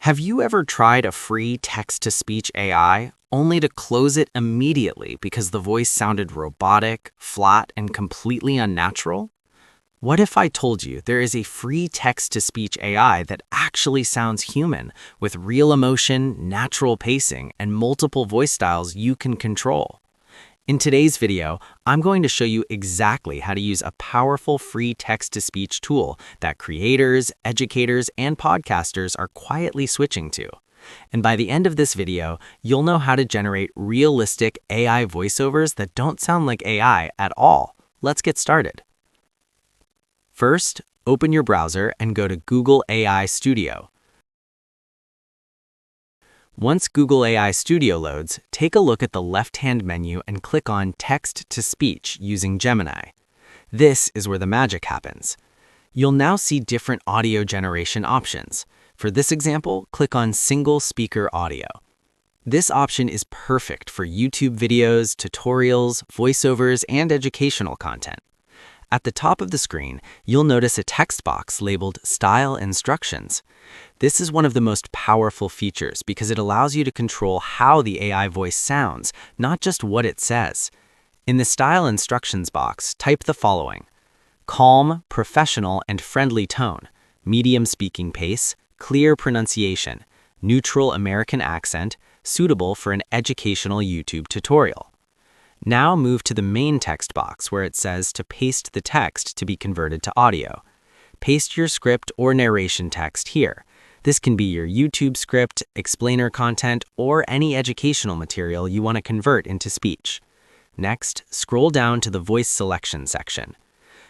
Have you ever tried a free text-to-speech AI only to close it immediately because the voice sounded robotic, flat, and completely unnatural? What if I told you there is a free text-to-speech AI that actually sounds human, with real emotion, natural pacing, and multiple voice styles you can control? In today's video, I'm going to show you exactly how to use a powerful free text-to-speech tool that creators, educators, and podcasters are quietly switching to. And by the end of this video, you'll know how to generate realistic AI voiceovers that don't sound like AI at all. Let's get started. First, open your browser and go to Google AI Studio. Once Google AI Studio loads, take a look at the left-hand menu and click on Text-to-Speech using Gemini. This is where the magic happens. You'll now see different audio generation options. For this example, click on Single Speaker Audio. This option is perfect for YouTube videos, tutorials, voiceovers, and educational content. At the top of the screen, you'll notice a text box labeled Style Instructions. This is one of the most powerful features because it allows you to control how the AI voice sounds, not just what it says. In the Style Instructions box, type the following: calm, professional, and friendly tone, medium speaking pace, clear pronunciation, neutral American accent, suitable for an educational YouTube tutorial. Now move to the main text box where it says to paste the text to be converted to audio. Paste your script or narration text here. This can be your YouTube script, explainer content, or any educational material you want to convert into speech. Next, scroll down to the voice selection section.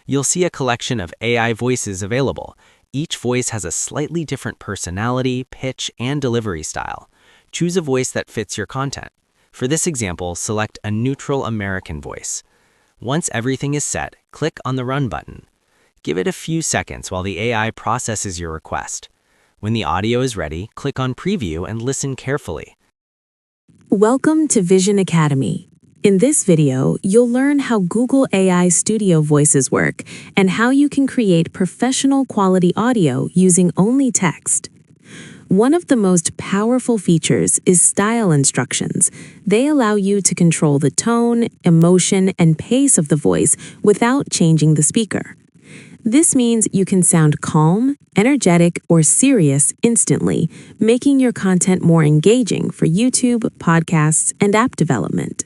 You'll see a collection of AI voices available. Each voice has a slightly different personality, pitch, and delivery style. Choose a voice that fits your content. For this example, select a neutral American voice. Once everything is set, click on the Run button. Give it a few seconds while the AI processes your request. When the audio is ready, click on Preview and listen carefully. Welcome to Vision Academy. In this video, you'll learn how Google AI Studio voices work and how you can create professional quality audio using only text. One of the most powerful features is style instructions. They allow you to control the tone, emotion, and pace of the voice without changing the speaker. This means you can sound calm, energetic, or serious instantly, making your content more engaging for YouTube, podcasts, and app development.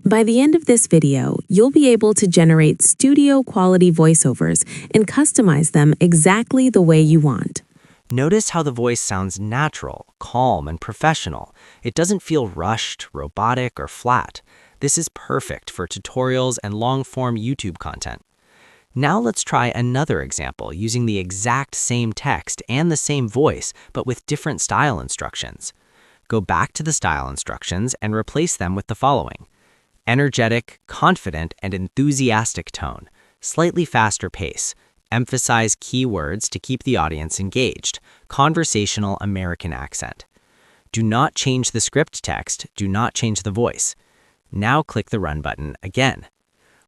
By the end of this video, you'll be able to generate studio-quality voiceovers and customize them exactly the way you want. Notice how the voice sounds natural, calm, and professional. It doesn't feel rushed, robotic, or flat. This is perfect for tutorials and long-form YouTube content. Now let's try another example using the exact same text and the same voice, but with different style instructions. Go back to the style instructions and replace them with the following: energetic, confident, and enthusiastic tone, slightly faster pace, emphasize key words to keep the audience engaged, conversational American accent. Do not change the script text, do not change the voice. Now click the Run button again.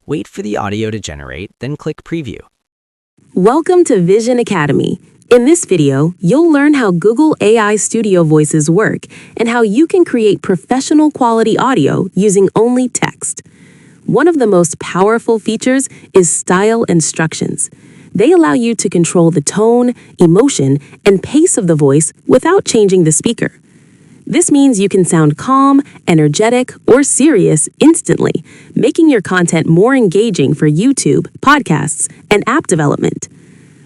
Wait for the audio to generate, then click Preview. Welcome to Vision Academy. In this video, you'll learn how Google AI Studio voices work and how you can create professional quality audio using only text. One of the most powerful features is style instructions. They allow you to control the tone, emotion, and pace of the voice without changing the speaker. This means you can sound calm, energetic, or serious instantly, making your content more engaging for YouTube, podcasts, and app development.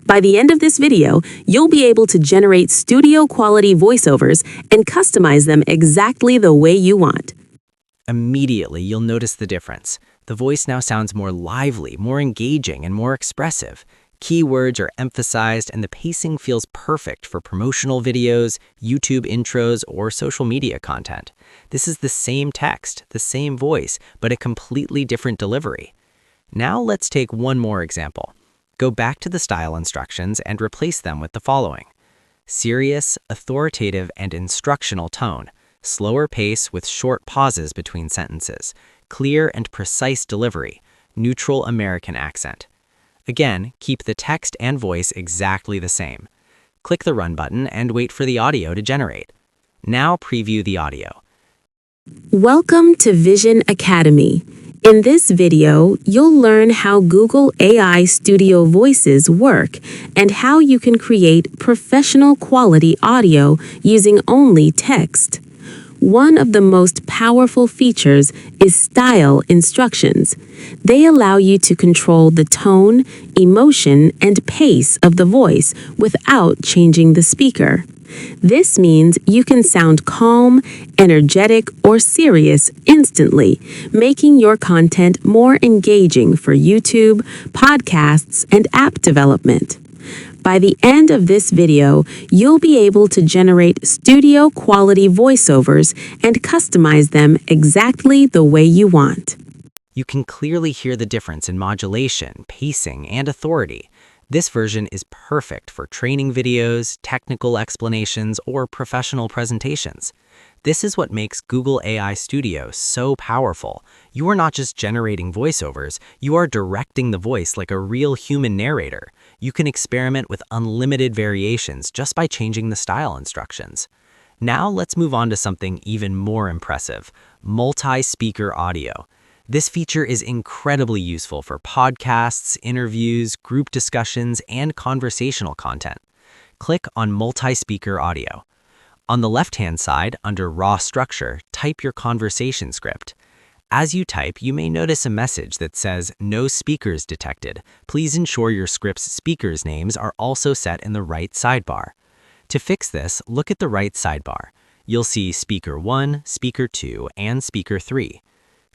By the end of this video, you'll be able to generate studio-quality voiceovers and customize them exactly the way you want. Immediately, you'll notice the difference. The voice now sounds more lively, more engaging, and more expressive. Keywords are emphasized, and the pacing feels perfect for promotional videos, YouTube intros, or social media content. This is the same text, the same voice, but a completely different delivery. Now let's take one more example. Go back to the style instructions and replace them with the following: serious, authoritative, and instructional tone, slower pace with short pauses between sentences, clear and precise delivery, neutral American accent. Again, keep the text and voice exactly the same. Click the Run button and wait for the audio to generate. Now preview the audio. Welcome to Vision Academy. In this video, you'll learn how Google AI Studio Voices work and how you can create professional quality audio using only text. One of the most powerful features is style instructions. They allow you to control the tone, emotion, and pace of the voice without changing the speaker. This means you can sound calm, energetic, or serious instantly, making your content more engaging for YouTube, podcasts, and app development. By the end of this video, you'll be able to generate studio-quality voiceovers and customize them exactly the way you want. You can clearly hear the difference in modulation, pacing, and authority. This version is perfect for training videos, technical explanations, or professional presentations. This is what makes Google AI Studio so powerful. You are not just generating voiceovers, you are directing the voice like a real human narrator. You can experiment with unlimited variations just by changing the style instructions. Now let's move on to something even more impressive: multi-speaker audio. This feature is incredibly useful for podcasts, interviews, group discussions, and conversational content. Click on multi-speaker audio. On the left-hand side, under Raw Structure, type your conversation script. As you type, you may notice a message that says, "No speakers detected. Please ensure your script's speakers' names are also set in the right sidebar." To fix this, look at the right sidebar. You'll see Speaker 1, Speaker 2, and Speaker 3.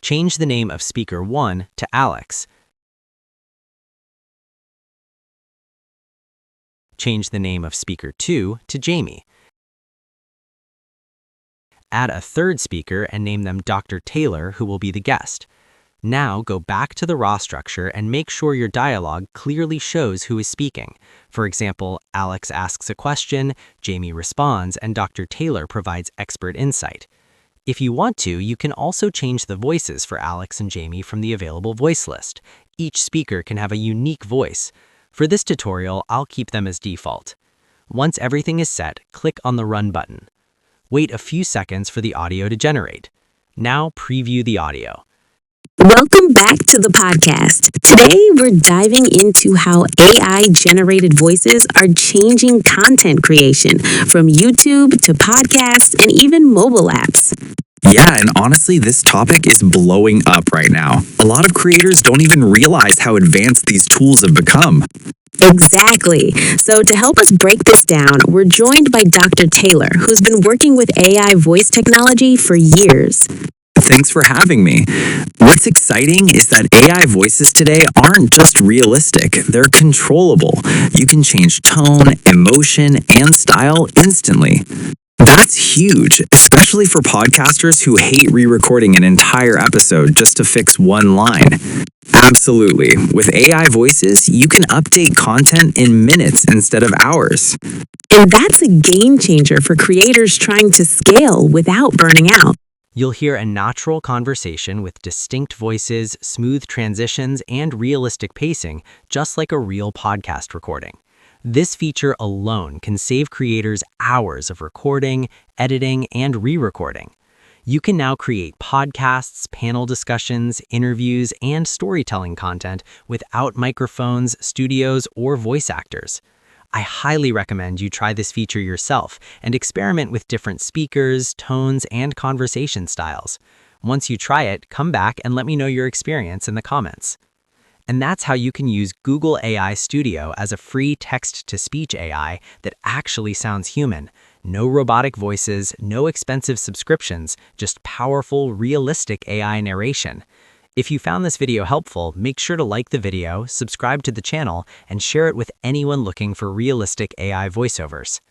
Change the name of Speaker 1 to Alex. Change the name of Speaker 2 to Jamie. Add a third speaker and name them Dr. Taylor, who will be the guest. Now go back to the raw structure and make sure your dialogue clearly shows who is speaking. For example, Alex asks a question, Jamie responds, and Dr. Taylor provides expert insight. If you want to, you can also change the voices for Alex and Jamie from the available voice list. Each speaker can have a unique voice. For this tutorial, I'll keep them as default. Once everything is set, click on the Run button. Wait a few seconds for the audio to generate. Now preview the audio. Welcome back to the podcast. Today, we're diving into how AI-generated voices are changing content creation, from YouTube to podcasts and even mobile apps. Yeah, and honestly, this topic is blowing up right now. A lot of creators don't even realize how advanced these tools have become. Exactly. So to help us break this down, we're joined by Dr. Taylor, who's been working with AI voice technology for years. Thanks for having me. What's exciting is that AI voices today aren't just realistic, they're controllable. You can change tone, emotion, and style instantly. That's huge, especially for podcasters who hate re-recording an entire episode just to fix one line. Absolutely. With AI voices, you can update content in minutes instead of hours. And that's a game changer for creators trying to scale without burning out. You'll hear a natural conversation with distinct voices, smooth transitions, and realistic pacing, just like a real podcast recording. This feature alone can save creators hours of recording, editing, and re-recording. You can now create podcasts, panel discussions, interviews, and storytelling content without microphones, studios, or voice actors. I highly recommend you try this feature yourself and experiment with different speakers, tones, and conversation styles. Once you try it, come back and let me know your experience in the comments. And that's how you can use Google AI Studio as a free text-to-speech AI that actually sounds human. No robotic voices, no expensive subscriptions, just powerful, realistic AI narration. If you found this video helpful, make sure to like the video, subscribe to the channel, and share it with anyone looking for realistic AI voiceovers.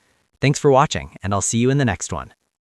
Thanks for watching, and I'll see you in the next one.